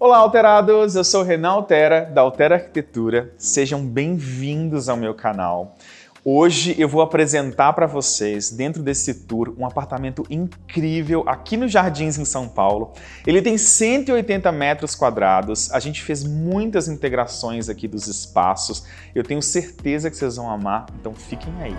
Olá, alterados! Eu sou Renan Altera, da Altera Arquitetura. Sejam bem-vindos ao meu canal. Hoje eu vou apresentar para vocês, dentro desse tour, um apartamento incrível aqui nos Jardins, em São Paulo. Ele tem 180 metros quadrados, a gente fez muitas integrações aqui dos espaços. Eu tenho certeza que vocês vão amar, então fiquem aí.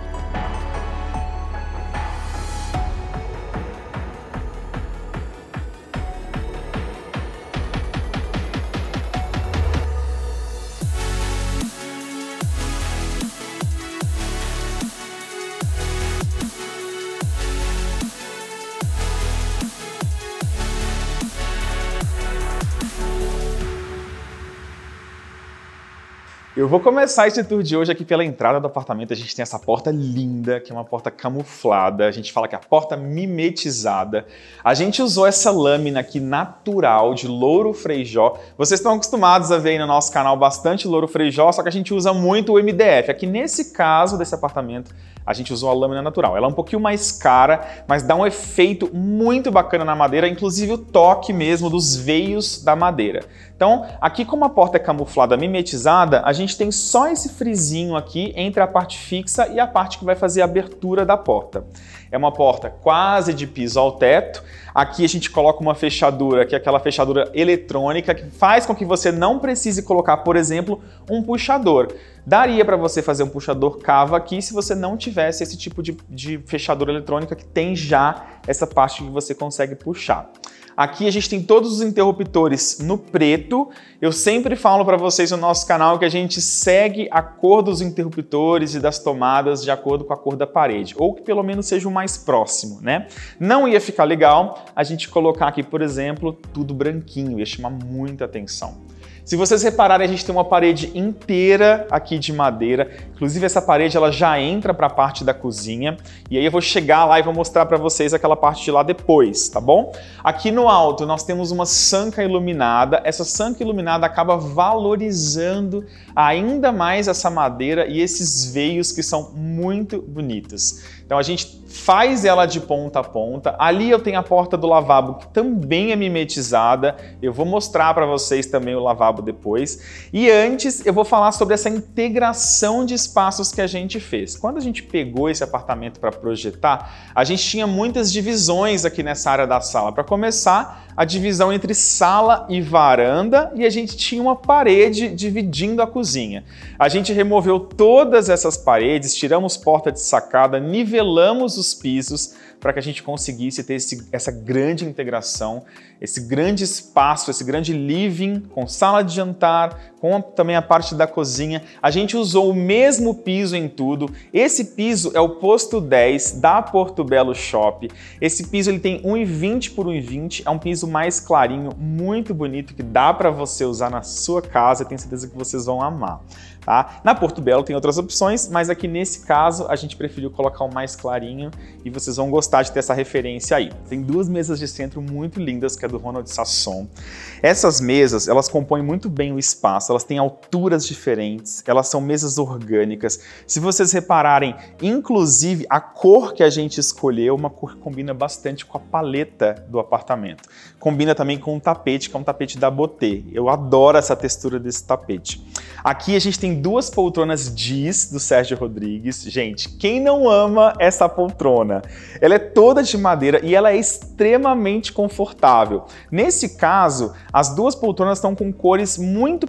Eu vou começar esse tour de hoje aqui pela entrada do apartamento. A gente tem essa porta linda, que é uma porta camuflada. A gente fala que é a porta mimetizada. A gente usou essa lâmina aqui natural de louro Frejó. Vocês estão acostumados a ver aí no nosso canal bastante louro Frejó, só que a gente usa muito o MDF. Aqui nesse caso desse apartamento, a gente usou a lâmina natural. Ela é um pouquinho mais cara, mas dá um efeito muito bacana na madeira, inclusive o toque mesmo dos veios da madeira. Então, aqui como a porta é camuflada mimetizada, a gente tem só esse frisinho aqui entre a parte fixa e a parte que vai fazer a abertura da porta. É uma porta quase de piso ao teto. Aqui a gente coloca uma fechadura, que é aquela fechadura eletrônica, que faz com que você não precise colocar, por exemplo, um puxador. Daria para você fazer um puxador cava aqui se você não tivesse esse tipo de fechadura eletrônica que tem já essa parte que você consegue puxar. Aqui a gente tem todos os interruptores no preto. Eu sempre falo para vocês no nosso canal que a gente segue a cor dos interruptores e das tomadas de acordo com a cor da parede, ou que pelo menos seja o mais próximo, né? Não ia ficar legal a gente colocar aqui, por exemplo, tudo branquinho, ia chamar muita atenção. Se vocês repararem, a gente tem uma parede inteira aqui de madeira. Inclusive essa parede ela já entra para a parte da cozinha. E aí eu vou chegar lá e vou mostrar para vocês aquela parte de lá depois, tá bom? Aqui no alto nós temos uma sanca iluminada. Essa sanca iluminada acaba valorizando ainda mais essa madeira e esses veios que são muito bonitos. Então a gente faz ela de ponta a ponta. Ali eu tenho a porta do lavabo, que também é mimetizada. Eu vou mostrar para vocês também o lavabo depois. E antes eu vou falar sobre essa integração de espaços que a gente fez. Quando a gente pegou esse apartamento para projetar, a gente tinha muitas divisões aqui nessa área da sala. Para começar, a divisão entre sala e varanda, e a gente tinha uma parede dividindo a cozinha. A gente removeu todas essas paredes, tiramos porta de sacada, nivelamos os pisos para que a gente conseguisse ter essa grande integração, esse grande espaço, esse grande living com sala de jantar, com também a parte da cozinha. A gente usou o mesmo piso em tudo. Esse piso é o posto 10 da Porto Belo Shop. Esse piso ele tem 1,20 por 1,20, é um piso mais clarinho, muito bonito, que dá para você usar na sua casa. Eu tenho certeza que vocês vão amar. Tá? Na Porto Belo tem outras opções, mas aqui nesse caso a gente preferiu colocar o mais clarinho e vocês vão gostar de ter essa referência aí. Tem duas mesas de centro muito lindas, que é do Ronald Sasson. Essas mesas, elas compõem muito bem o espaço, elas têm alturas diferentes, elas são mesas orgânicas. Se vocês repararem, inclusive a cor que a gente escolheu, uma cor que combina bastante com a paleta do apartamento. Combina também com o tapete, que é um tapete da Botê. Eu adoro essa textura desse tapete. Aqui a gente tem duas poltronas Diz do Sérgio Rodrigues. Gente, quem não ama essa poltrona? Ela é toda de madeira e ela é extremamente confortável. Nesse caso, as duas poltronas estão com cores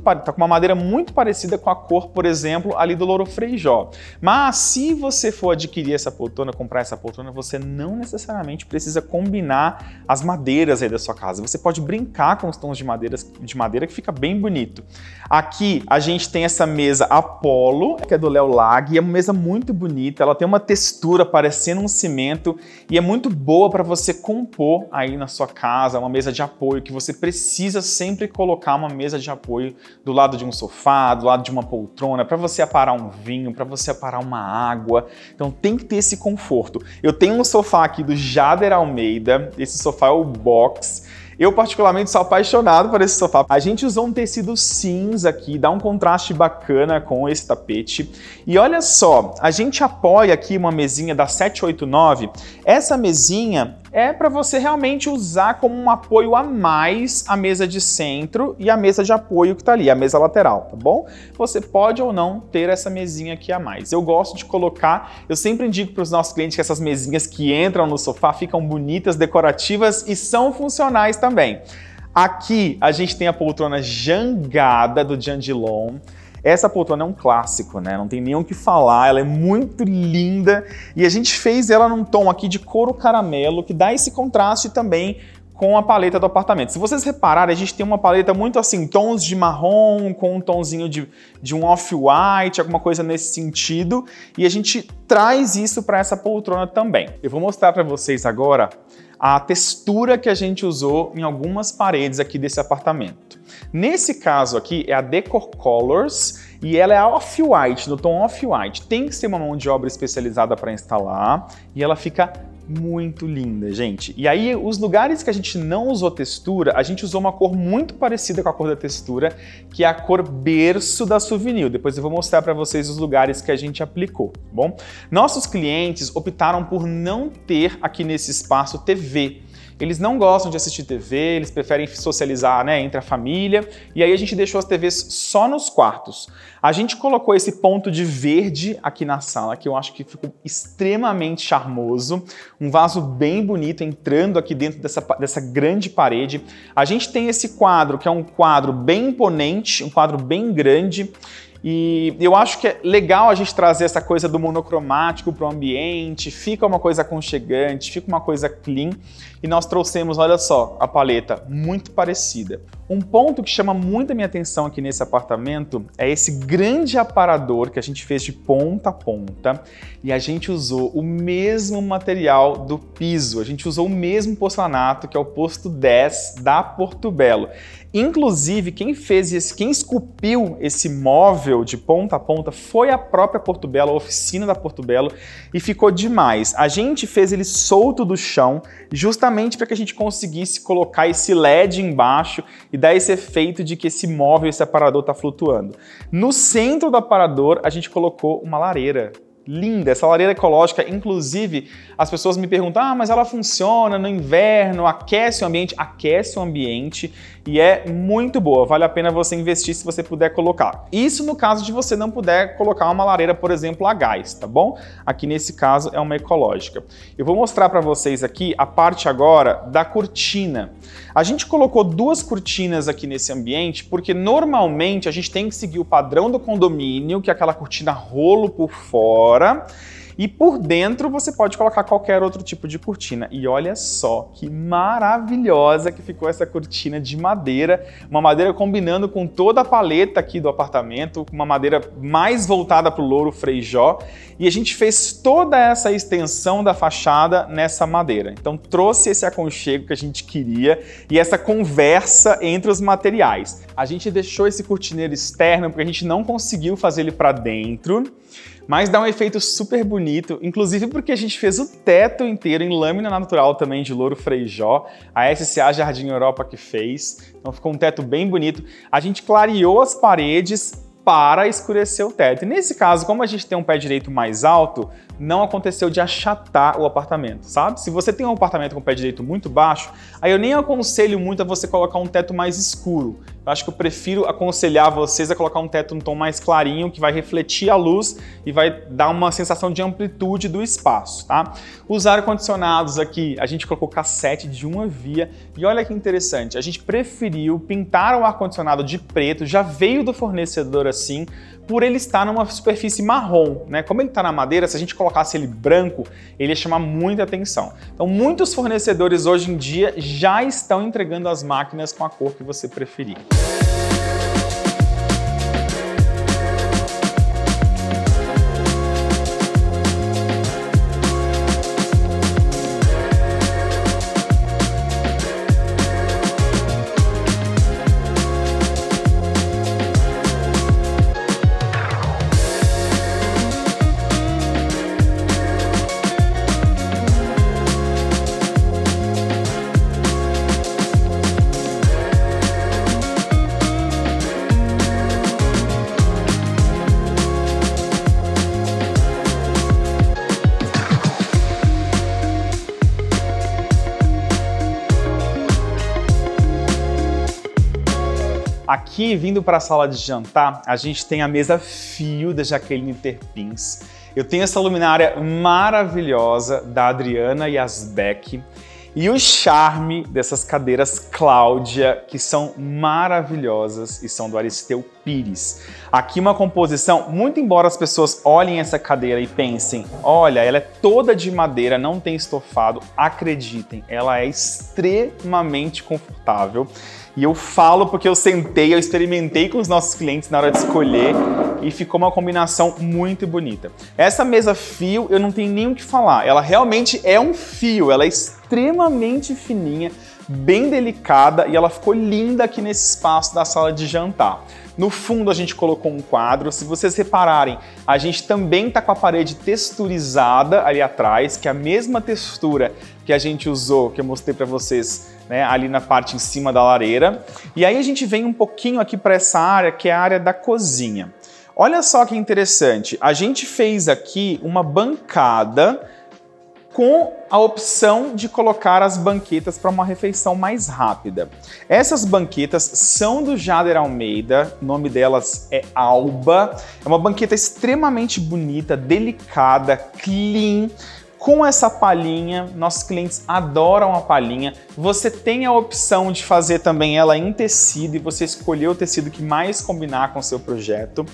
tá com uma madeira muito parecida com a cor, por exemplo, ali do louro Frejó. Mas se você for adquirir essa poltrona, comprar essa poltrona, você não necessariamente precisa combinar as madeiras aí da sua casa. Você pode brincar com os tons de madeira que fica bem bonito. Aqui a gente tem essa mesa Apollo, que é do Léo Lag, e é uma mesa muito bonita, ela tem uma textura parecendo um cimento e é muito boa para você compor aí na sua casa, uma mesa de apoio, que você precisa sempre colocar uma mesa de apoio do lado de um sofá, do lado de uma poltrona, para você aparar um vinho, para você aparar uma água. Então tem que ter esse conforto. Eu tenho um sofá aqui do Jader Almeida, esse sofá é o box. Eu particularmente sou apaixonado por esse sofá. A gente usou um tecido cinza aqui, dá um contraste bacana com esse tapete. E olha só, a gente apoia aqui uma mesinha da 789. Essa mesinha é para você realmente usar como um apoio a mais a mesa de centro e a mesa de apoio que está ali, a mesa lateral, tá bom? Você pode ou não ter essa mesinha aqui a mais. Eu gosto de colocar, eu sempre indico para os nossos clientes que essas mesinhas que entram no sofá ficam bonitas, decorativas e são funcionais também. Aqui a gente tem a poltrona jangada do Jandilon. Essa poltrona é um clássico, né? Não tem nem o que falar, ela é muito linda e a gente fez ela num tom aqui de couro caramelo que dá esse contraste também com a paleta do apartamento. Se vocês repararem, a gente tem uma paleta muito assim, tons de marrom, com um tonzinho de um off-white, alguma coisa nesse sentido, e a gente traz isso para essa poltrona também. Eu vou mostrar para vocês agora a textura que a gente usou em algumas paredes aqui desse apartamento. Nesse caso aqui é a Decor Colors e ela é off-white, no tom off-white. Tem que ser uma mão de obra especializada para instalar e ela fica muito linda, gente. E aí, os lugares que a gente não usou textura, a gente usou uma cor muito parecida com a cor da textura, que é a cor berço da Souvenir. Depois eu vou mostrar para vocês os lugares que a gente aplicou, tá bom? Nossos clientes optaram por não ter aqui nesse espaço TV. Eles não gostam de assistir TV, eles preferem socializar, né, entre a família, e aí a gente deixou as TVs só nos quartos. A gente colocou esse ponto de verde aqui na sala, que eu acho que ficou extremamente charmoso, um vaso bem bonito entrando aqui dentro dessa grande parede. A gente tem esse quadro, que é um quadro bem imponente, um quadro bem grande, e eu acho que é legal a gente trazer essa coisa do monocromático para o ambiente, fica uma coisa aconchegante, fica uma coisa clean, e nós trouxemos, olha só, a paleta muito parecida. Um ponto que chama muito a minha atenção aqui nesse apartamento é esse grande aparador que a gente fez de ponta a ponta, e a gente usou o mesmo material do piso, a gente usou o mesmo porcelanato, que é o posto 10 da Portobello. Inclusive, quem esculpiu esse móvel de ponta a ponta foi a própria Portobello, a oficina da Portobello, e ficou demais. A gente fez ele solto do chão, justamente para que a gente conseguisse colocar esse LED embaixo e dar esse efeito de que esse móvel, esse aparador está flutuando. No centro do aparador, a gente colocou uma lareira. Linda, essa lareira ecológica, inclusive as pessoas me perguntam, mas ela funciona no inverno, aquece o ambiente e é muito boa, vale a pena você investir se você puder colocar. Isso no caso de você não puder colocar uma lareira, por exemplo, a gás, tá bom? Aqui nesse caso é uma ecológica. Eu vou mostrar para vocês aqui a parte agora da cortina. A gente colocou duas cortinas aqui nesse ambiente porque normalmente a gente tem que seguir o padrão do condomínio, que é aquela cortina rolo por fora, e por dentro você pode colocar qualquer outro tipo de cortina. E olha só que maravilhosa que ficou essa cortina de madeira, uma madeira combinando com toda a paleta aqui do apartamento, uma madeira mais voltada para o louro Frejó, e a gente fez toda essa extensão da fachada nessa madeira. Então trouxe esse aconchego que a gente queria e essa conversa entre os materiais. A gente deixou esse cortineiro externo porque a gente não conseguiu fazer ele para dentro, mas dá um efeito super bonito, inclusive porque a gente fez o teto inteiro em lâmina natural também de louro Frejó, a SCA Jardim Europa que fez, então ficou um teto bem bonito. A gente clareou as paredes para escurecer o teto. E nesse caso, como a gente tem um pé direito mais alto, não aconteceu de achatar o apartamento, sabe? Se você tem um apartamento com pé direito muito baixo, aí eu nem aconselho muito a você colocar um teto mais escuro. Eu acho que eu prefiro aconselhar vocês a colocar um teto num tom mais clarinho, que vai refletir a luz e vai dar uma sensação de amplitude do espaço, tá? Os ar-condicionados aqui, a gente colocou cassete de uma via e olha que interessante, a gente preferiu pintar o ar-condicionado de preto, já veio do fornecedor assim, por ele estar numa superfície marrom, né? Como ele está na madeira, se a gente colocasse ele branco, ele ia chamar muita atenção. Então, muitos fornecedores hoje em dia já estão entregando as máquinas com a cor que você preferir. Aqui, vindo para a sala de jantar, a gente tem a mesa fio da Jaqueline Terpins. Eu tenho essa luminária maravilhosa da Adriana Yazbek. E o charme dessas cadeiras Cláudia, que são maravilhosas e são do Aristeu Pires. Aqui uma composição, muito embora as pessoas olhem essa cadeira e pensem, olha, ela é toda de madeira, não tem estofado, acreditem, ela é extremamente confortável. E eu falo porque eu sentei, eu experimentei com os nossos clientes na hora de escolher e ficou uma combinação muito bonita. Essa mesa fio, eu não tenho nem o que falar. Ela realmente é um fio, ela é extremamente fininha, bem delicada e ela ficou linda aqui nesse espaço da sala de jantar. No fundo a gente colocou um quadro, se vocês repararem, a gente também tá com a parede texturizada ali atrás, que é a mesma textura que a gente usou, que eu mostrei para vocês, né, ali na parte em cima da lareira. E aí a gente vem um pouquinho aqui para essa área, que é a área da cozinha. Olha só que interessante, a gente fez aqui uma bancada com a opção de colocar as banquetas para uma refeição mais rápida. Essas banquetas são do Jader Almeida, o nome delas é Alba. É uma banqueta extremamente bonita, delicada, clean, com essa palhinha. Nossos clientes adoram a palhinha. Você tem a opção de fazer também ela em tecido e você escolheu o tecido que mais combinar com o seu projeto.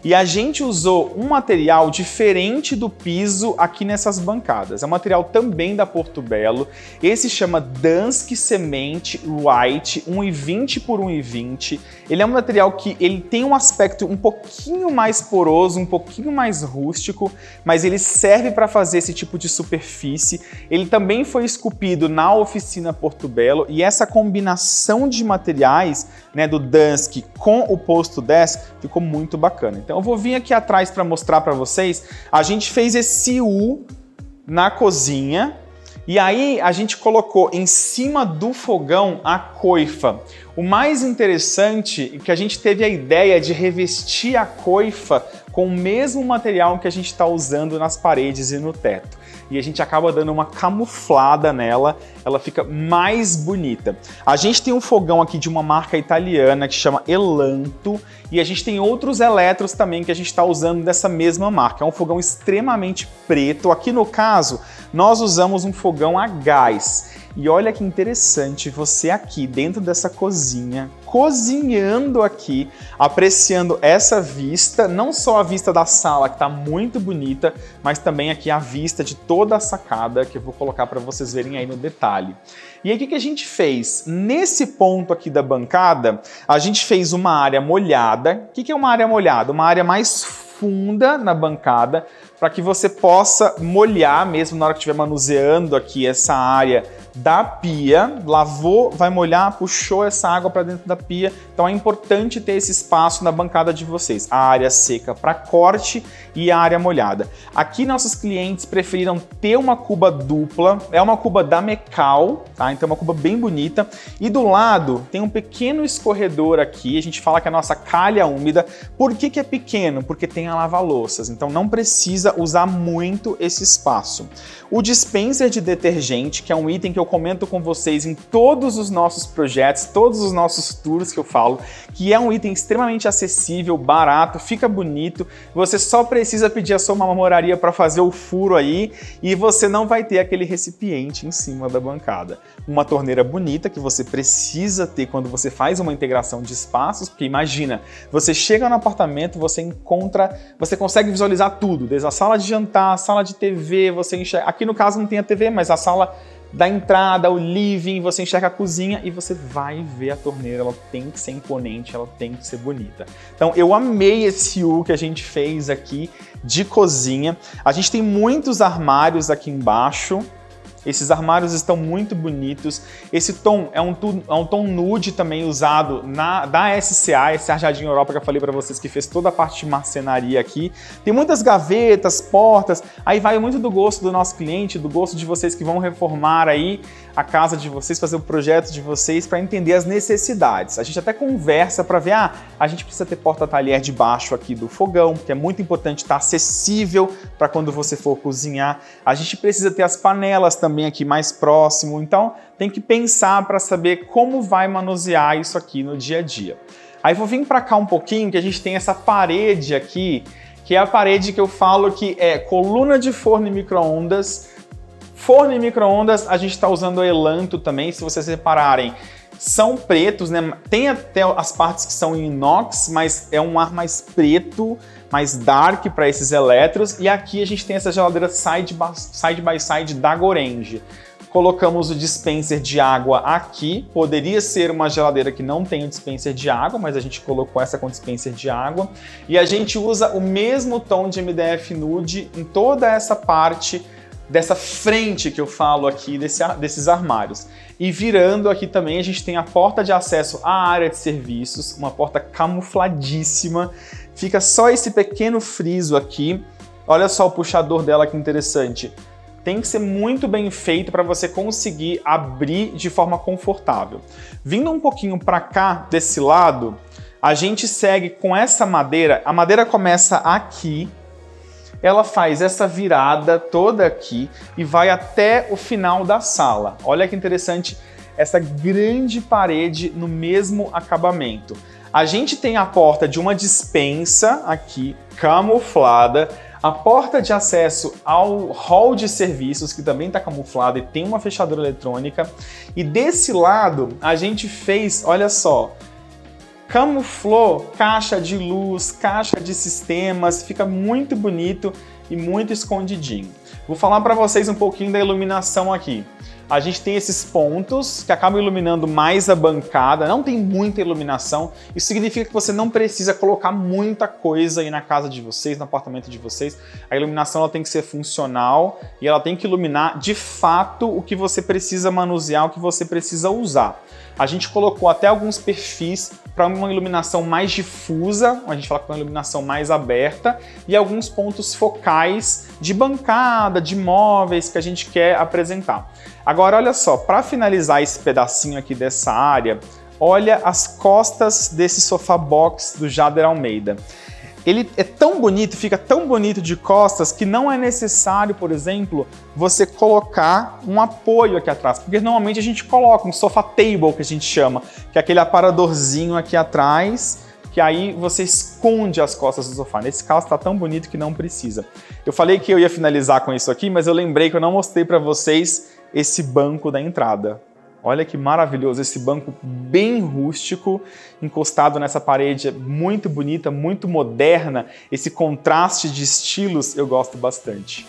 E a gente usou um material diferente do piso aqui nessas bancadas. É um material também da Porto Belo. Esse chama Dansk Cement White 1,20 por 1,20. Ele é um material que ele tem um aspecto um pouquinho mais poroso, um pouquinho mais rústico, mas ele serve para fazer esse tipo de superfície. Ele também foi esculpido na oficina Porto Belo e essa combinação de materiais, né, do Dansk com o Posto 10 ficou muito bacana. Então eu vou vir aqui atrás para mostrar para vocês. A gente fez esse U na cozinha e aí a gente colocou em cima do fogão a coifa. O mais interessante é que a gente teve a ideia de revestir a coifa com o mesmo material que a gente está usando nas paredes e no teto. E a gente acaba dando uma camuflada nela, ela fica mais bonita. A gente tem um fogão aqui de uma marca italiana que chama Elanto e a gente tem outros eletros também que a gente está usando dessa mesma marca. É um fogão extremamente preto. Aqui no caso, nós usamos um fogão a gás. E olha que interessante, você aqui dentro dessa cozinha, cozinhando aqui, apreciando essa vista, não só a vista da sala, que está muito bonita, mas também aqui a vista de toda a sacada, que eu vou colocar para vocês verem aí no detalhe. E aí o que a gente fez? Nesse ponto aqui da bancada, a gente fez uma área molhada. O que é uma área molhada? Uma área mais funda na bancada, para que você possa molhar mesmo na hora que estiver manuseando aqui essa área da pia, lavou, vai molhar, puxou essa água para dentro da pia. Então é importante ter esse espaço na bancada de vocês, a área seca para corte e a área molhada. Aqui nossos clientes preferiram ter uma cuba dupla, é uma cuba da Mecal, tá? Então é uma cuba bem bonita. E do lado tem um pequeno escorredor aqui, a gente fala que é a nossa calha úmida. Por que que é pequeno? Porque tem a lava-louças, então não precisa usar muito esse espaço. O dispenser de detergente, que é um item que eu comento com vocês em todos os nossos projetos, todos os nossos tours que eu falo, que é um item extremamente acessível, barato, fica bonito, você só precisa pedir a sua marmoraria para fazer o furo aí e você não vai ter aquele recipiente em cima da bancada. Uma torneira bonita que você precisa ter quando você faz uma integração de espaços, porque imagina, você chega no apartamento, você consegue visualizar tudo, desde a sala de jantar, a sala de TV, você enxerga, aqui no caso não tem a TV, mas a sala da entrada, o living, você enxerga a cozinha e você vai ver a torneira, ela tem que ser imponente, ela tem que ser bonita. Então eu amei esse U que a gente fez aqui de cozinha. A gente tem muitos armários aqui embaixo. Esses armários estão muito bonitos. Esse tom é um tom nude também usado da SCA, esse Jardim Europa que eu falei para vocês que fez toda a parte de marcenaria aqui. Tem muitas gavetas, portas, aí vai muito do gosto do nosso cliente, do gosto de vocês que vão reformar aí a casa de vocês, fazer o projeto de vocês para entender as necessidades. A gente até conversa para ver, a gente precisa ter porta-talher debaixo aqui do fogão, que é muito importante estar acessível para quando você for cozinhar. A gente precisa ter as panelas também também aqui mais próximo. Então tem que pensar para saber como vai manusear isso aqui no dia a dia. Aí vou vir para cá um pouquinho, que a gente tem essa parede aqui, que é a parede que eu falo que é coluna de forno e micro-ondas. Forno e micro-ondas, a gente está usando elanto também, se vocês repararem, são pretos, né? Tem até as partes que são em inox, mas é um ar mais preto, mais dark para esses elétrons. E aqui a gente tem essa geladeira side by side da Gorenje. Colocamos o dispenser de água aqui. Poderia ser uma geladeira que não tem o dispenser de água, mas a gente colocou essa com dispenser de água. E a gente usa o mesmo tom de MDF nude em toda essa parte dessa frente que eu falo aqui desses armários. E virando aqui também a gente tem a porta de acesso à área de serviços, uma porta camufladíssima. Fica só esse pequeno friso aqui. Olha só o puxador dela, que interessante. Tem que ser muito bem feito para você conseguir abrir de forma confortável. Vindo um pouquinho para cá, desse lado, a gente segue com essa madeira. A madeira começa aqui, ela faz essa virada toda aqui e vai até o final da sala. Olha que interessante essa grande parede no mesmo acabamento. A gente tem a porta de uma despensa aqui, camuflada, a porta de acesso ao hall de serviços, que também está camuflada e tem uma fechadura eletrônica. E desse lado a gente fez, olha só, camuflou caixa de luz, caixa de sistemas, fica muito bonito e muito escondidinho. Vou falar para vocês um pouquinho da iluminação aqui. A gente tem esses pontos que acabam iluminando mais a bancada, não tem muita iluminação. Isso significa que você não precisa colocar muita coisa aí na casa de vocês, no apartamento de vocês. A iluminação ela tem que ser funcional e ela tem que iluminar de fato o que você precisa manusear, o que você precisa usar. A gente colocou até alguns perfis para uma iluminação mais difusa, a gente fala com uma iluminação mais aberta, e alguns pontos focais de bancada, de móveis que a gente quer apresentar. Agora, olha só, para finalizar esse pedacinho aqui dessa área, olha as costas desse sofá box do Jader Almeida. Ele é tão bonito, fica tão bonito de costas que não é necessário, por exemplo, você colocar um apoio aqui atrás, porque normalmente a gente coloca um sofá table, que a gente chama, que é aquele aparadorzinho aqui atrás, que aí você esconde as costas do sofá. Nesse caso está tão bonito que não precisa. Eu falei que eu ia finalizar com isso aqui, mas eu lembrei que eu não mostrei para vocês esse banco da entrada. Olha que maravilhoso, esse banco bem rústico, encostado nessa parede muito bonita, muito moderna. Esse contraste de estilos eu gosto bastante.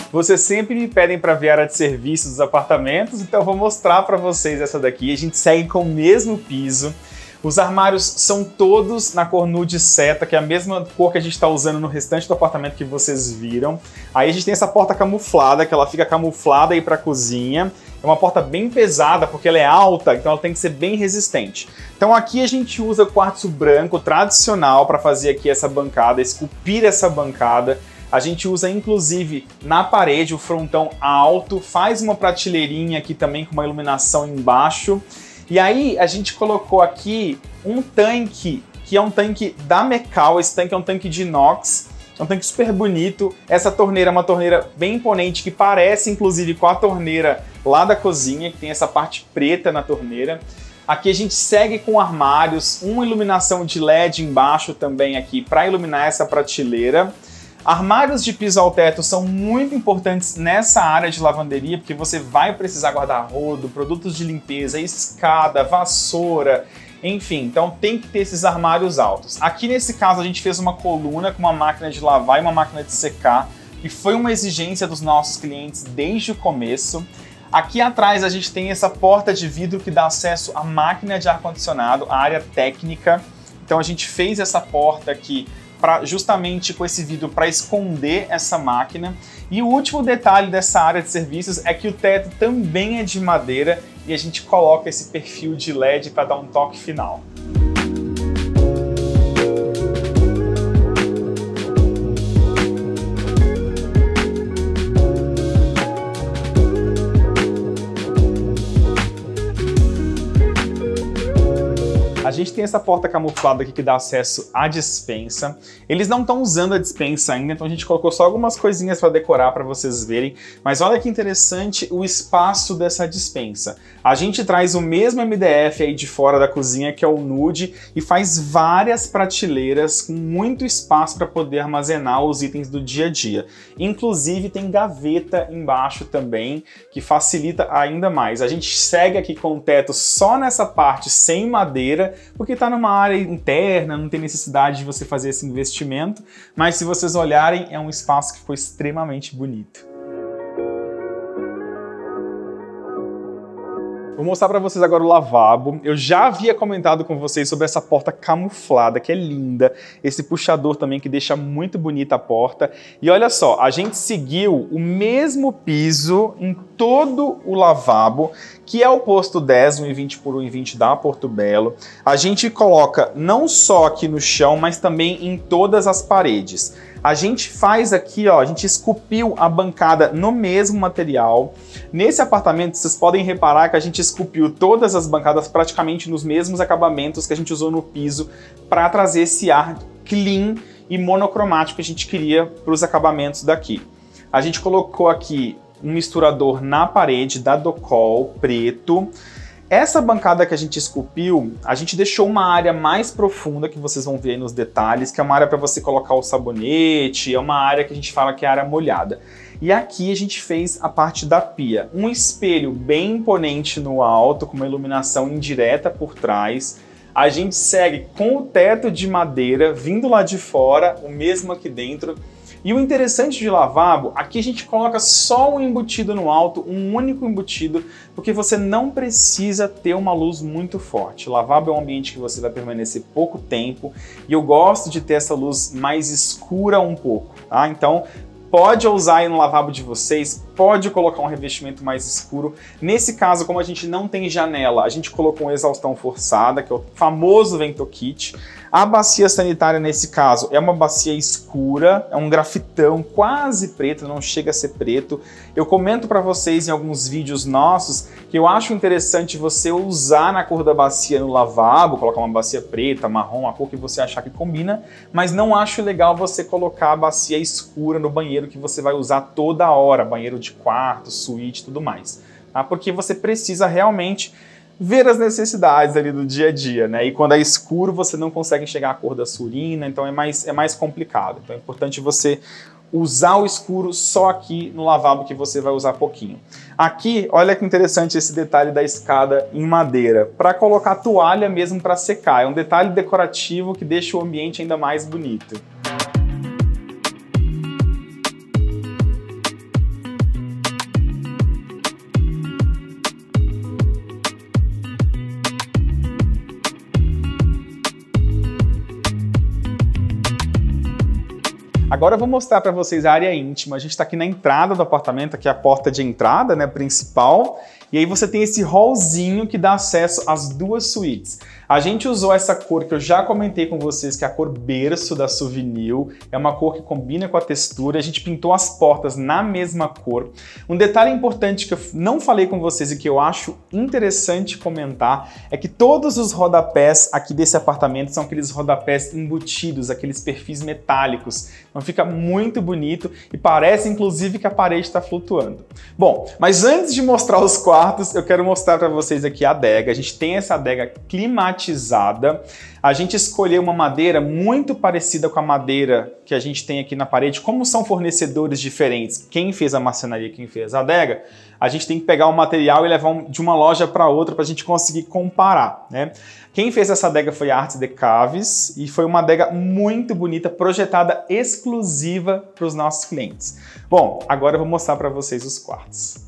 Vocês sempre me pedem para ver a área de serviços dos apartamentos, então eu vou mostrar para vocês essa daqui. A gente segue com o mesmo piso. Os armários são todos na cor nude seta, que é a mesma cor que a gente está usando no restante do apartamento que vocês viram. Aí a gente tem essa porta camuflada, que ela fica camuflada aí para a cozinha. É uma porta bem pesada, porque ela é alta, então ela tem que ser bem resistente. Então aqui a gente usa quartzo branco tradicional para fazer aqui essa bancada, esculpir essa bancada. A gente usa inclusive na parede o frontão alto, faz uma prateleirinha aqui também com uma iluminação embaixo. E aí a gente colocou aqui um tanque, que é um tanque da Meccal. Esse tanque é um tanque de inox, é um tanque super bonito. Essa torneira é uma torneira bem imponente, que parece inclusive com a torneira lá da cozinha, que tem essa parte preta na torneira. Aqui a gente segue com armários, uma iluminação de LED embaixo também aqui para iluminar essa prateleira. Armários de piso ao teto são muito importantes nessa área de lavanderia, porque você vai precisar guardar rodo, produtos de limpeza, escada, vassoura, enfim, então tem que ter esses armários altos. Aqui nesse caso a gente fez uma coluna com uma máquina de lavar e uma máquina de secar, que foi uma exigência dos nossos clientes desde o começo. Aqui atrás a gente tem essa porta de vidro que dá acesso à máquina de ar-condicionado, a área técnica. Então a gente fez essa porta aqui justamente com esse vidro para esconder essa máquina. E o último detalhe dessa área de serviços é que o teto também é de madeira e a gente coloca esse perfil de LED para dar um toque final. A gente tem essa porta camuflada aqui que dá acesso à despensa. Eles não estão usando a despensa ainda, então a gente colocou só algumas coisinhas para decorar para vocês verem. Mas olha que interessante o espaço dessa despensa. A gente traz o mesmo MDF aí de fora da cozinha, que é o nude, e faz várias prateleiras com muito espaço para poder armazenar os itens do dia a dia. Inclusive tem gaveta embaixo também, que facilita ainda mais. A gente segue aqui com o teto só nessa parte sem madeira, porque está numa área interna, não tem necessidade de você fazer esse investimento, mas se vocês olharem, é um espaço que ficou extremamente bonito. Vou mostrar para vocês agora o lavabo. Eu já havia comentado com vocês sobre essa porta camuflada, que é linda. Esse puxador também que deixa muito bonita a porta. E olha só, a gente seguiu o mesmo piso em todo o lavabo, que é o posto 10, 1,20 por 1,20 da Porto Belo. A gente coloca não só aqui no chão, mas também em todas as paredes. A gente faz aqui, ó, a gente esculpiu a bancada no mesmo material. Nesse apartamento, vocês podem reparar que a gente esculpiu todas as bancadas praticamente nos mesmos acabamentos que a gente usou no piso para trazer esse ar clean e monocromático que a gente queria para os acabamentos daqui. A gente colocou aqui um misturador na parede da Docol, preto. Essa bancada que a gente esculpiu, a gente deixou uma área mais profunda, que vocês vão ver aí nos detalhes, que é uma área para você colocar o sabonete, é uma área que a gente fala que é área molhada. E aqui a gente fez a parte da pia. Um espelho bem imponente no alto, com uma iluminação indireta por trás. A gente segue com o teto de madeira, vindo lá de fora, o mesmo aqui dentro. E o interessante de lavabo, aqui a gente coloca só um embutido no alto, um único embutido, porque você não precisa ter uma luz muito forte. O lavabo é um ambiente que você vai permanecer pouco tempo e eu gosto de ter essa luz mais escura um pouco, tá? Então, pode usar aí no lavabo de vocês, pode colocar um revestimento mais escuro. Nesse caso, como a gente não tem janela, a gente colocou uma exaustão forçada, que é o famoso VentoKit. A bacia sanitária, nesse caso, é uma bacia escura, é um grafitão quase preto, não chega a ser preto. Eu comento para vocês em alguns vídeos nossos que eu acho interessante você usar na cor da bacia no lavabo, colocar uma bacia preta, marrom, a cor que você achar que combina, mas não acho legal você colocar a bacia escura no banheiro que você vai usar toda hora, banheiro de quarto, suíte e tudo mais, tá? Porque você precisa realmente ver as necessidades ali do dia a dia, né? E quando é escuro, você não consegue enxergar a cor da sua urina, então é mais complicado. Então é importante você usar o escuro só aqui no lavabo, que você vai usar pouquinho. Aqui, olha que interessante esse detalhe da escada em madeira, para colocar toalha mesmo para secar. É um detalhe decorativo que deixa o ambiente ainda mais bonito. Agora eu vou mostrar para vocês a área íntima. A gente está aqui na entrada do apartamento, aqui é a porta de entrada, né, principal. E aí você tem esse hallzinho que dá acesso às duas suítes. A gente usou essa cor que eu já comentei com vocês, que é a cor berço da Souvenir. É uma cor que combina com a textura. A gente pintou as portas na mesma cor. Um detalhe importante que eu não falei com vocês e que eu acho interessante comentar é que todos os rodapés aqui desse apartamento são aqueles rodapés embutidos, aqueles perfis metálicos. Então fica muito bonito e parece inclusive que a parede está flutuando. Bom, mas antes de mostrar os quadros quartos, eu quero mostrar para vocês aqui a adega. A gente tem essa adega climatizada. A gente escolheu uma madeira muito parecida com a madeira que a gente tem aqui na parede. Como são fornecedores diferentes, quem fez a marcenaria, quem fez a adega, a gente tem que pegar o material e levar de uma loja para outra para a gente conseguir comparar, né? Quem fez essa adega foi a Artes de Caves e foi uma adega muito bonita, projetada exclusiva para os nossos clientes. Bom, agora eu vou mostrar para vocês os quartos.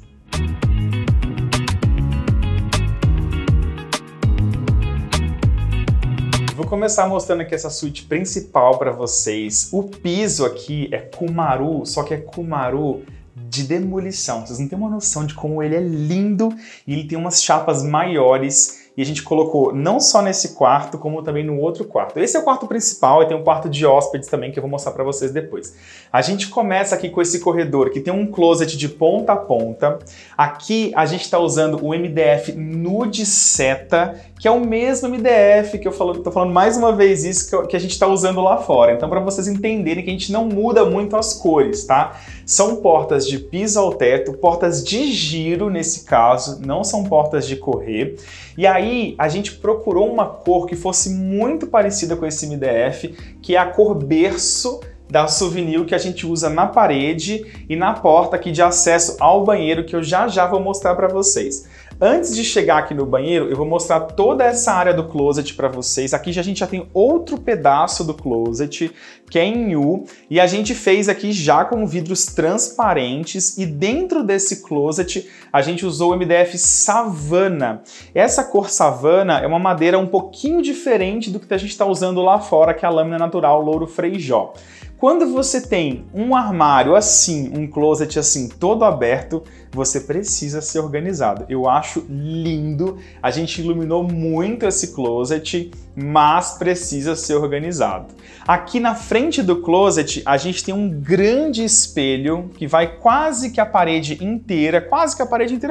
Vou começar mostrando aqui essa suíte principal para vocês. O piso aqui é Cumaru, só que é Cumaru de demolição. Vocês não têm uma noção de como ele é lindo e ele tem umas chapas maiores. E a gente colocou não só nesse quarto, como também no outro quarto. Esse é o quarto principal e tem um quarto de hóspedes também que eu vou mostrar para vocês depois. A gente começa aqui com esse corredor que tem um closet de ponta a ponta. Aqui a gente está usando o MDF Nude Seta, que é o mesmo MDF que eu tô falando mais uma vez isso que a gente está usando lá fora. Então, para vocês entenderem que a gente não muda muito as cores, tá? São portas de piso ao teto, portas de giro nesse caso, não são portas de correr. E aí a gente procurou uma cor que fosse muito parecida com esse MDF, que é a cor berço da Souvenir que a gente usa na parede e na porta aqui de acesso ao banheiro, que eu já vou mostrar para vocês. Antes de chegar aqui no banheiro, eu vou mostrar toda essa área do closet para vocês. Aqui a gente já tem outro pedaço do closet, que é em U, e a gente fez aqui já com vidros transparentes, e dentro desse closet a gente usou o MDF Savana. Essa cor Savana é uma madeira um pouquinho diferente do que a gente está usando lá fora, que é a lâmina natural Louro Frejó. Quando você tem um armário assim, um closet assim, todo aberto, você precisa ser organizado. Eu acho lindo, a gente iluminou muito esse closet, mas precisa ser organizado. Aqui na frente do closet, a gente tem um grande espelho que vai quase que a parede inteira,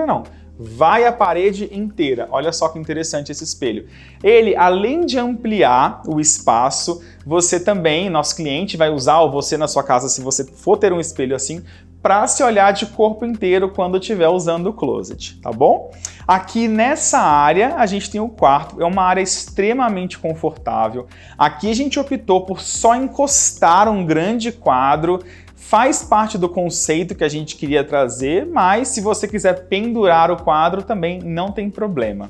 não, vai a parede inteira. Olha só que interessante esse espelho. Ele, além de ampliar o espaço, você também, nosso cliente, vai usar, ou você na sua casa, se você for ter um espelho assim, para se olhar de corpo inteiro quando estiver usando o closet, tá bom? Aqui nessa área a gente tem o quarto, é uma área extremamente confortável. Aqui a gente optou por só encostar um grande quadro. Faz parte do conceito que a gente queria trazer, mas se você quiser pendurar o quadro também não tem problema.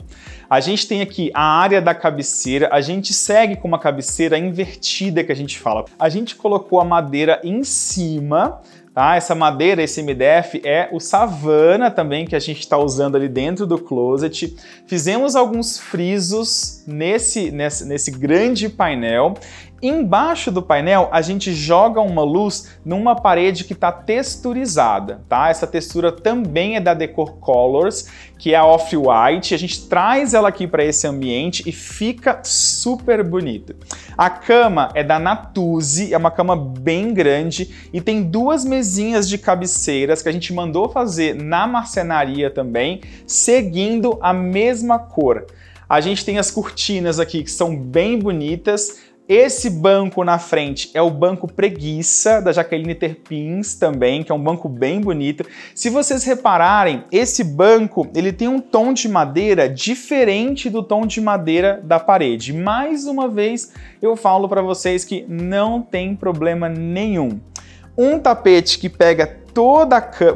A gente tem aqui a área da cabeceira, a gente segue com uma cabeceira invertida que a gente fala. A gente colocou a madeira em cima, tá? Essa madeira, esse MDF é o Savana também que a gente está usando ali dentro do closet. Fizemos alguns frisos nesse grande painel. Embaixo do painel, a gente joga uma luz numa parede que está texturizada, tá? Essa textura também é da Decor Colors, que é a Off-White. A gente traz ela aqui para esse ambiente e fica super bonito. A cama é da Natuzzi, é uma cama bem grande e tem duas mesinhas de cabeceiras que a gente mandou fazer na marcenaria também, seguindo a mesma cor. A gente tem as cortinas aqui que são bem bonitas. Esse banco na frente é o banco Preguiça, da Jaqueline Terpins também, que é um banco bem bonito. Se vocês repararem, esse banco ele tem um tom de madeira diferente do tom de madeira da parede. Mais uma vez, eu falo para vocês que não tem problema nenhum. Um tapete que pega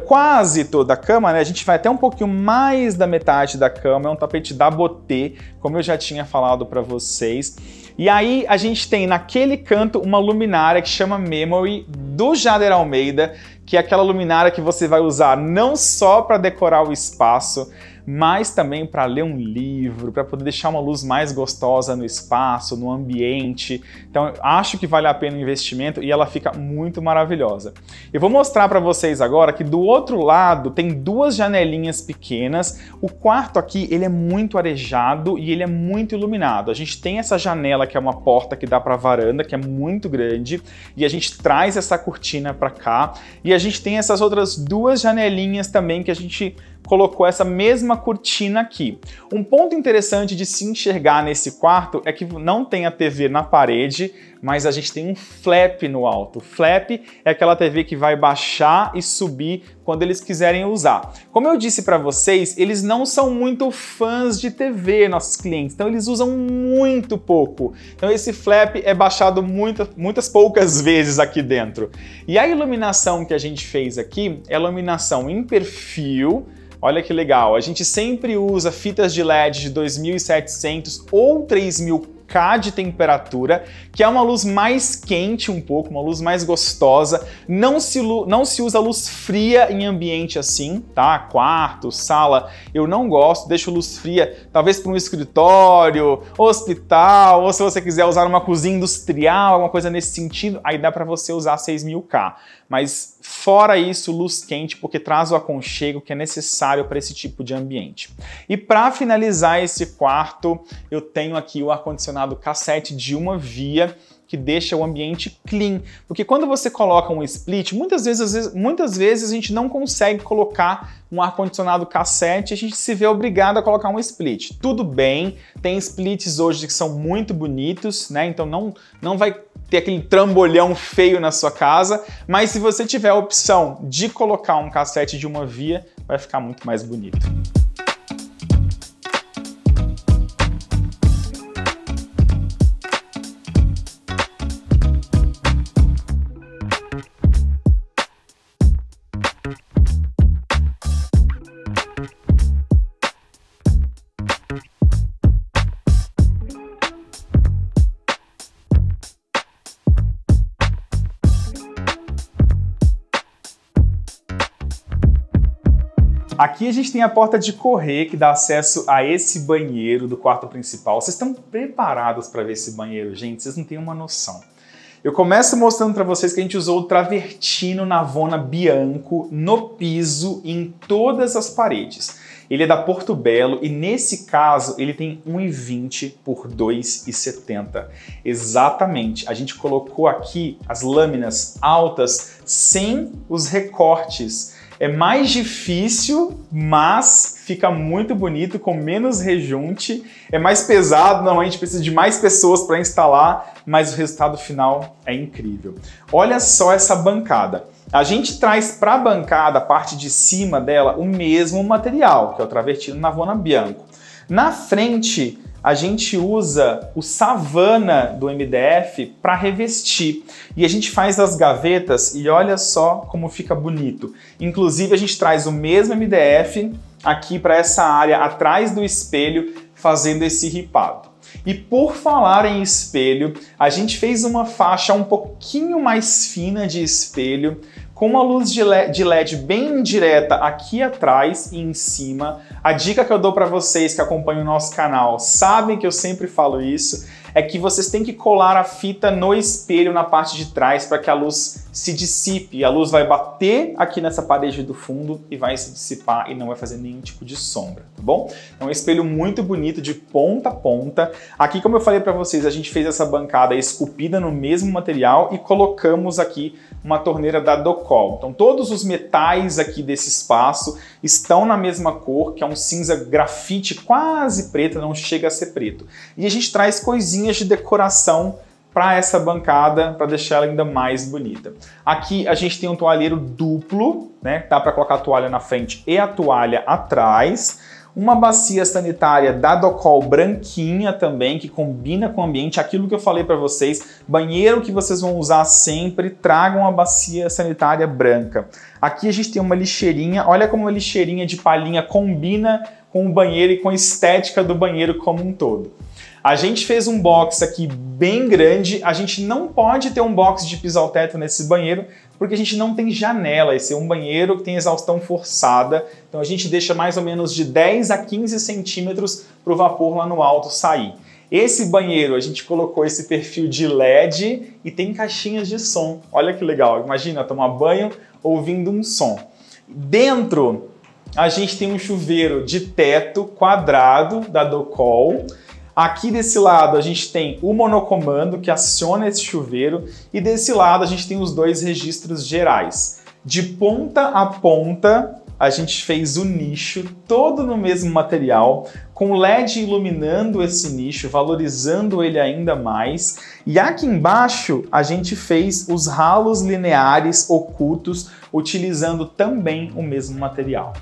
quase toda a cama, né? A gente vai até um pouquinho mais da metade da cama, é um tapete da Botê, como eu já tinha falado para vocês. E aí a gente tem naquele canto uma luminária que chama Memory, do Jader Almeida, que é aquela luminária que você vai usar não só para decorar o espaço, mas também para ler um livro, para poder deixar uma luz mais gostosa no espaço, no ambiente. Então, eu acho que vale a pena o investimento e ela fica muito maravilhosa. Eu vou mostrar para vocês agora que do outro lado tem duas janelinhas pequenas. O quarto aqui, ele é muito arejado e ele é muito iluminado. A gente tem essa janela que é uma porta que dá para a varanda, que é muito grande, e a gente traz essa cortina para cá. E a gente tem essas outras duas janelinhas também que a gente colocou essa mesma cortina aqui. Um ponto interessante de se enxergar nesse quarto é que não tem a TV na parede, mas a gente tem um flap no alto. O flap é aquela TV que vai baixar e subir quando eles quiserem usar. Como eu disse para vocês, eles não são muito fãs de TV, nossos clientes, então eles usam muito pouco. Então esse flap é baixado muitas poucas vezes aqui dentro. E a iluminação que a gente fez aqui é iluminação em perfil. Olha que legal, a gente sempre usa fitas de LED de 2700 ou 3000K de temperatura, que é uma luz mais quente um pouco, uma luz mais gostosa. Não se usa luz fria em ambiente assim, tá? Quarto, sala, eu não gosto, deixo luz fria talvez para um escritório, hospital, ou se você quiser usar uma cozinha industrial, alguma coisa nesse sentido, aí dá para você usar 6000K. Mas fora isso, luz quente, porque traz o aconchego que é necessário para esse tipo de ambiente. E para finalizar esse quarto, eu tenho aqui o ar-condicionado cassete de uma via, que deixa o ambiente clean. Porque quando você coloca um split, muitas vezes a gente não consegue colocar um ar-condicionado cassete e a gente se vê obrigado a colocar um split. Tudo bem, tem splits hoje que são muito bonitos, né? Então não vai ter aquele trambolhão feio na sua casa, mas se você tiver a opção de colocar um cassete de uma via, vai ficar muito mais bonito. Aqui a gente tem a porta de correr que dá acesso a esse banheiro do quarto principal. Vocês estão preparados para ver esse banheiro, gente? Vocês não têm uma noção. Eu começo mostrando para vocês que a gente usou o travertino Navona Bianco no piso e em todas as paredes. Ele é da Porto Belo e nesse caso ele tem 1,20 por 2,70. Exatamente, a gente colocou aqui as lâminas altas sem os recortes. É mais difícil, mas fica muito bonito, com menos rejunte. É mais pesado, normalmente a gente precisa de mais pessoas para instalar, mas o resultado final é incrível. Olha só essa bancada. A gente traz para a bancada, a parte de cima dela, o mesmo material, que é o travertino Navona Bianco. Na frente, a gente usa o Savana do MDF para revestir. E a gente faz as gavetas e olha só como fica bonito. Inclusive, a gente traz o mesmo MDF aqui para essa área atrás do espelho, fazendo esse ripado. E por falar em espelho, a gente fez uma faixa um pouquinho mais fina de espelho, com uma luz de LED bem direta aqui atrás e em cima. A dica que eu dou para vocês que acompanham o nosso canal, sabem que eu sempre falo isso, é que vocês têm que colar a fita no espelho na parte de trás para que a luz se dissipe. A luz vai bater aqui nessa parede do fundo e vai se dissipar e não vai fazer nenhum tipo de sombra, tá bom? É um espelho muito bonito de ponta a ponta. Aqui, como eu falei para vocês, a gente fez essa bancada esculpida no mesmo material e colocamos aqui uma torneira da Docol. Então todos os metais aqui desse espaço estão na mesma cor, que é um cinza grafite quase preto, não chega a ser preto. E a gente traz coisinhas de decoração para essa bancada, para deixar ela ainda mais bonita. Aqui a gente tem um toalheiro duplo, né? Dá para colocar a toalha na frente e a toalha atrás. Uma bacia sanitária da Docol branquinha também, que combina com o ambiente. Aquilo que eu falei para vocês, banheiro que vocês vão usar sempre, tragam a bacia sanitária branca. Aqui a gente tem uma lixeirinha, olha como uma lixeirinha de palhinha combina com o banheiro e com a estética do banheiro como um todo. A gente fez um box aqui bem grande, a gente não pode ter um box de piso ao teto nesse banheiro, porque a gente não tem janela, esse é um banheiro que tem exaustão forçada, então a gente deixa mais ou menos de 10 a 15 centímetros para o vapor lá no alto sair. Esse banheiro a gente colocou esse perfil de LED e tem caixinhas de som, olha que legal, imagina tomar banho ouvindo um som. Dentro a gente tem um chuveiro de teto quadrado da Docol. Aqui desse lado a gente tem o monocomando que aciona esse chuveiro e desse lado a gente tem os dois registros gerais. De ponta a ponta a gente fez o nicho todo no mesmo material, com LED iluminando esse nicho, valorizando ele ainda mais. E aqui embaixo a gente fez os ralos lineares ocultos, utilizando também o mesmo material.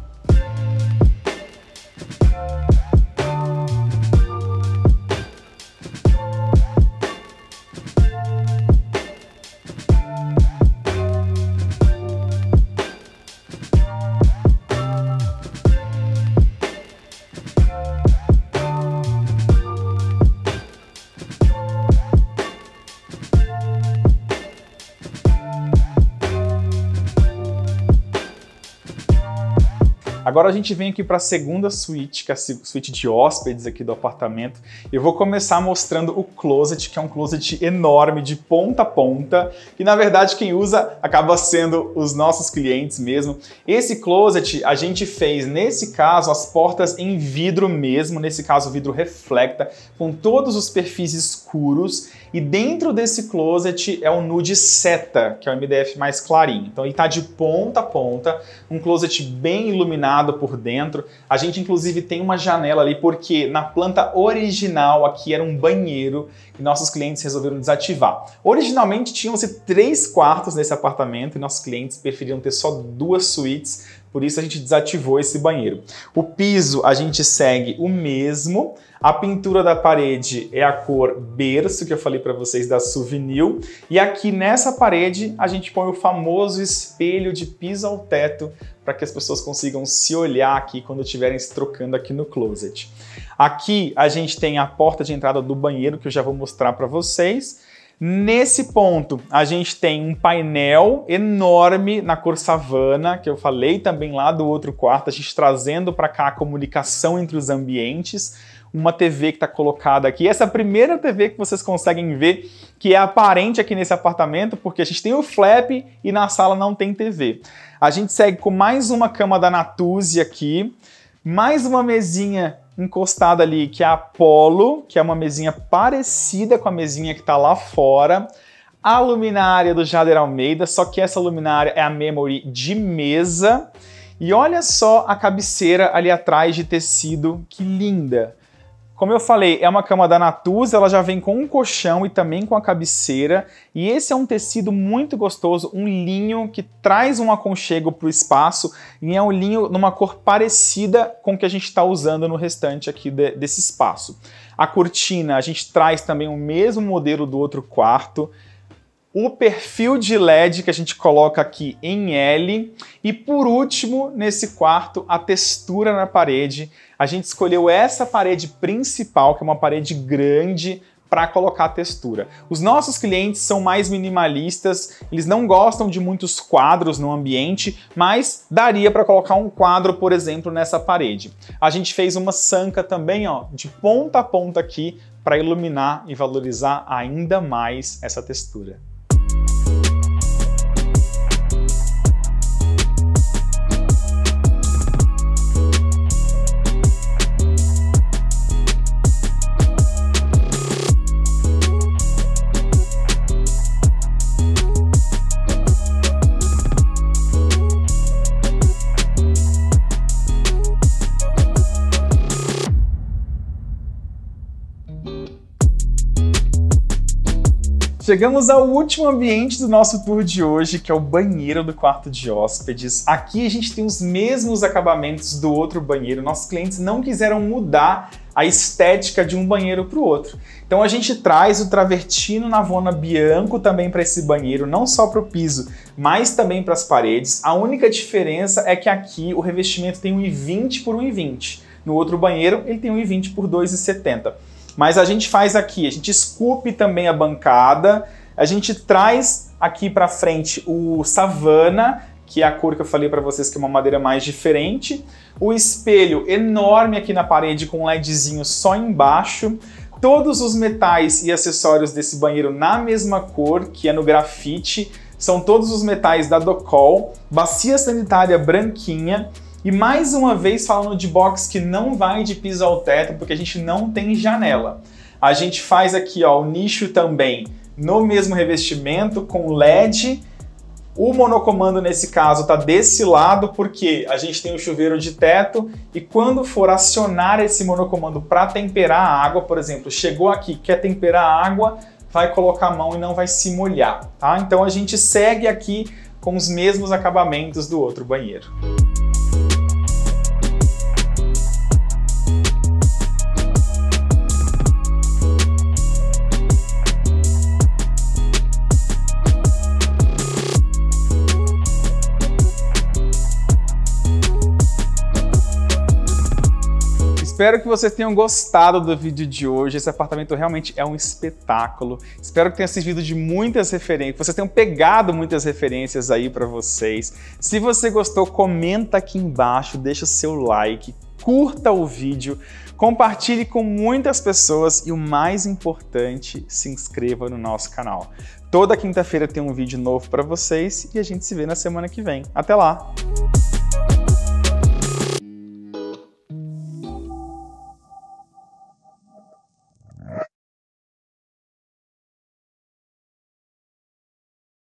Agora a gente vem aqui para a segunda suíte, que é a suíte de hóspedes aqui do apartamento. Eu vou começar mostrando o closet, que é um closet enorme, de ponta a ponta, que na verdade quem usa acaba sendo os nossos clientes mesmo. Esse closet a gente fez, nesse caso, as portas em vidro mesmo, nesse caso vidro reflecta, com todos os perfis escuros. E dentro desse closet é o nude seta, que é o MDF mais clarinho. Então ele está de ponta a ponta, um closet bem iluminado por dentro. A gente inclusive tem uma janela ali porque na planta original aqui era um banheiro que nossos clientes resolveram desativar. Originalmente tinham-se 3 quartos nesse apartamento e nossos clientes preferiam ter só 2 suítes, por isso a gente desativou esse banheiro. O piso a gente segue o mesmo. A pintura da parede é a cor berço, que eu falei para vocês, da Souvenir. E aqui nessa parede a gente põe o famoso espelho de piso ao teto para que as pessoas consigam se olhar aqui quando estiverem se trocando aqui no closet. Aqui a gente tem a porta de entrada do banheiro, que eu já vou mostrar para vocês. Nesse ponto, a gente tem um painel enorme na cor savana, que eu falei também lá do outro quarto, a gente trazendo para cá a comunicação entre os ambientes. Uma TV que está colocada aqui. Essa primeira TV que vocês conseguem ver, que é aparente aqui nesse apartamento, porque a gente tem o flap e na sala não tem TV. A gente segue com mais uma cama da Natuzzi aqui, mais uma mesinha encostada ali, que é a Apollo, que é uma mesinha parecida com a mesinha que está lá fora. A luminária do Jader Almeida, só que essa luminária é a memory de mesa. E olha só a cabeceira ali atrás de tecido, que linda! Como eu falei, é uma cama da Natuzzi, ela já vem com um colchão e também com a cabeceira. E esse é um tecido muito gostoso, um linho que traz um aconchego para o espaço. E é um linho numa cor parecida com o que a gente está usando no restante aqui desse espaço. A cortina, a gente traz também o mesmo modelo do outro quarto. O perfil de LED que a gente coloca aqui em L. E por último, nesse quarto, a textura na parede. A gente escolheu essa parede principal, que é uma parede grande, para colocar a textura. Os nossos clientes são mais minimalistas, eles não gostam de muitos quadros no ambiente, mas daria para colocar um quadro, por exemplo, nessa parede. A gente fez uma sanca também, ó, de ponta a ponta aqui, para iluminar e valorizar ainda mais essa textura. Chegamos ao último ambiente do nosso tour de hoje, que é o banheiro do quarto de hóspedes. Aqui a gente tem os mesmos acabamentos do outro banheiro. Nossos clientes não quiseram mudar a estética de um banheiro para o outro. Então a gente traz o travertino Navona Bianco também para esse banheiro, não só para o piso, mas também para as paredes. A única diferença é que aqui o revestimento tem 1,20 por 1,20. No outro banheiro ele tem 1,20 por 2,70. Mas a gente faz aqui, a gente esculpe também a bancada, a gente traz aqui para frente o Savana, que é a cor que eu falei para vocês que é uma madeira mais diferente, o espelho enorme aqui na parede com um LEDzinho só embaixo, todos os metais e acessórios desse banheiro na mesma cor, que é no grafite, são todos os metais da Docol, bacia sanitária branquinha. E mais uma vez falando de box que não vai de piso ao teto, porque a gente não tem janela. A gente faz aqui ó, o nicho também no mesmo revestimento, com LED. O monocomando, nesse caso, está desse lado porque a gente tem o chuveiro de teto e quando for acionar esse monocomando para temperar a água, por exemplo, chegou aqui, quer temperar a água, vai colocar a mão e não vai se molhar, tá? Então a gente segue aqui com os mesmos acabamentos do outro banheiro. Espero que vocês tenham gostado do vídeo de hoje. Esse apartamento realmente é um espetáculo. Espero que tenha servido de muitas referências, vocês tenham pegado muitas referências aí para vocês. Se você gostou, comenta aqui embaixo, deixa o seu like, curta o vídeo, compartilhe com muitas pessoas e o mais importante, se inscreva no nosso canal. Toda quinta-feira tem um vídeo novo para vocês e a gente se vê na semana que vem. Até lá!